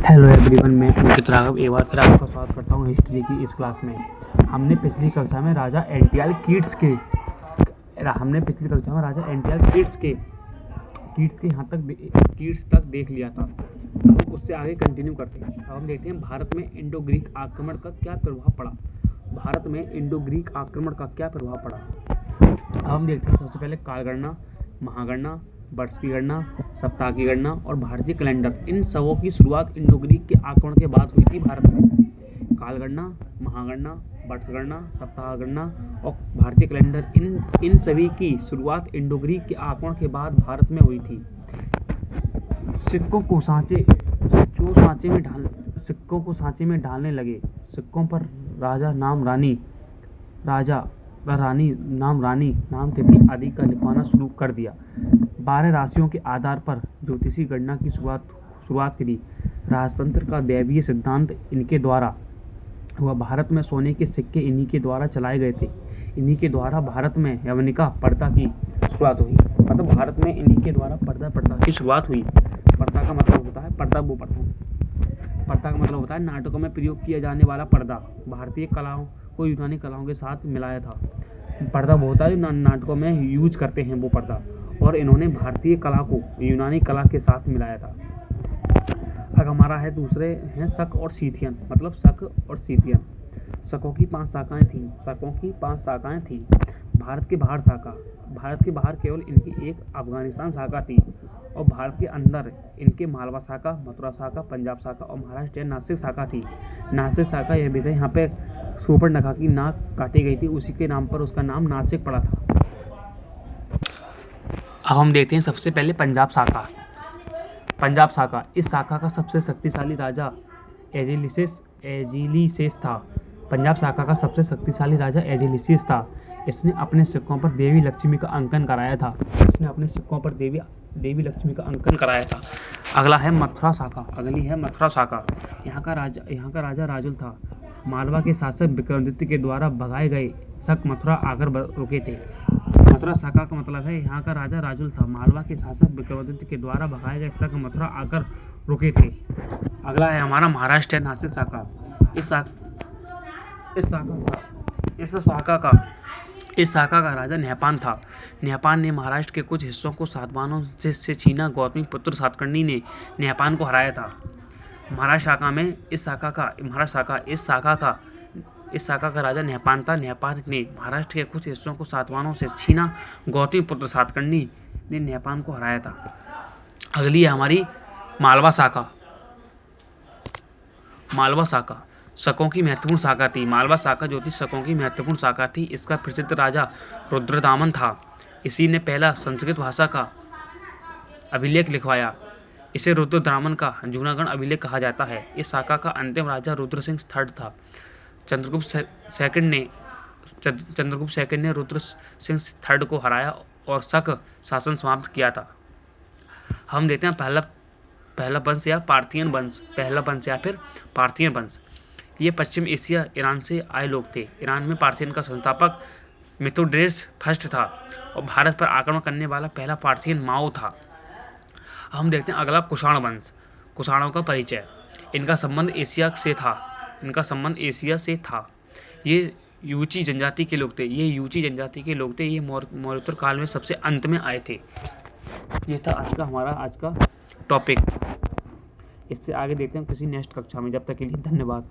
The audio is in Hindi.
हेलो एवरीवन, मैं अंकित राघव एक बार फिर आपका स्वागत करता हूँ हिस्ट्री की इस क्लास में। हमने पिछली कक्षा में राजा एनटीआर कीट्स के कीट्स तक देख लिया था। अब उससे आगे कंटिन्यू करते हैं। अब हम देखते हैं भारत में इंडो ग्रीक आक्रमण का क्या प्रभाव पड़ा। अब हम देखते हैं सबसे पहले कालगणना, महागणना, वर्ष की गणना, सप्ताह की गणना और भारतीय कैलेंडर। इन सबों की शुरुआत इंडो ग्रीक के आक्रमण के बाद हुई थी भारत में। कालगणना, महागणना, वर्ष गणना, सप्ताह गणना और भारतीय कैलेंडर, इन सभी की शुरुआत इंडो ग्रीक के आक्रमण के बाद भारत में हुई थी। सिक्कों को सांचे में ढालने लगे। सिक्कों पर राजा नाम नाम तिथि आदि का लिखवाना शुरू कर दिया। 12 राशियों के आधार पर ज्योतिषी गणना की शुरुआत करी। राजतंत्र का दैवीय सिद्धांत इनके द्वारा हुआ। भारत में सोने के सिक्के इन्हीं के द्वारा चलाए गए थे। इन्हीं के द्वारा भारत में यवनिका प्रथा की शुरुआत हुई। मतलब भारत में इन्हीं के द्वारा प्रथा की शुरुआत हुई। प्रथा का मतलब होता है पर्दा का मतलब होता है नाटकों में प्रयोग किया जाने वाला पर्दा। भारतीय कलाओं को यूनानी कलाओं के साथ मिलाया था। पर्दा वो होता है नाटकों में यूज करते हैं वो पर्दा, और इन्होंने भारतीय कला को यूनानी कला के साथ मिलाया था। अब हमारा है दूसरे हैं शक और सीथियन। मतलब शक और सीथियन। शकों की 5 शाखाएं थीं। भारत के बाहर केवल इनकी एक अफगानिस्तान शाखा थी, और भारत के अंदर इनके मालवा शाखा, मथुरा शाखा, पंजाब शाखा और महाराष्ट्र नासिक शाखा थी। नासिक शाखा यह भी था, यहाँ पे शूर्पणखा की नाक काटी गई थी, उसी के नाम पर उसका नाम नासिक पड़ा था। अब हम देखते हैं सबसे पहले पंजाब शाखा। इस शाखा का सबसे शक्तिशाली राजा एजिलिसेस था। पंजाब शाखा का सबसे शक्तिशाली राजा एजिलिसेस था। इसने अपने सिक्कों पर देवी लक्ष्मी का अंकन कराया था। अगली है मथुरा शाखा। यहाँ का राजा राजुल था। मालवा के शासक विक्रमादित्य के द्वारा भगाए गए शक मथुरा आकर रुके थे। मथुरा शाखा का मतलब है यहाँ का राजा राजुल था। मालवा के शासक विक्रमादित्य के द्वारा भगाए गए शक मथुरा आकर रुके थे। अगला है हमारा महाराष्ट्र नासिक शाखा। इस शाखा का राजा नहपान था। नहपान ने महाराष्ट्र के कुछ हिस्सों को सातवाहनों से छीना। गौतमीपुत्र सातकर्णी ने नहपान को हराया था। इस शाखा का राजा नहपान था। नहपान ने महाराष्ट्र के कुछ हिस्सों को सातवाहनों से छीना। गौतमीपुत्र सातकर्णी ने नहपान को हराया था। अगली है हमारी मालवा शाखा। शकों की महत्वपूर्ण शाखा थी। मालवा शाखा जो थी शकों की महत्वपूर्ण शाखा थी। इसका प्रसिद्ध राजा रुद्रदामन था। इसी ने पहला संस्कृत भाषा का अभिलेख लिखवाया। इसे रुद्रदामन का जूनागढ़ अभिलेख कहा जाता है। इस शाखा का अंतिम राजा रुद्रसिंह III था। चंद्रगुप्त सेकंड ने रुद्रसिंह III को हराया और शक शासन समाप्त किया था। हम देखते हैं पहला वंश या फिर पार्थियन वंश। ये पश्चिम एशिया ईरान से आए लोग थे। ईरान में पार्थियन का संस्थापक मिथुडेस फर्स्ट था, और भारत पर आक्रमण करने वाला पहला पार्थियन माओ था। हम देखते हैं अगला कुषाण वंश। कुषाणों का परिचय। इनका संबंध एशिया से था। ये यूची जनजाति के लोग थे। ये मौर्योत्तर काल में सबसे अंत में आए थे। ये था आज का टॉपिक। इससे आगे देखते हैं किसी नेक्स्ट कक्षा में। जब तक के लिए धन्यवाद।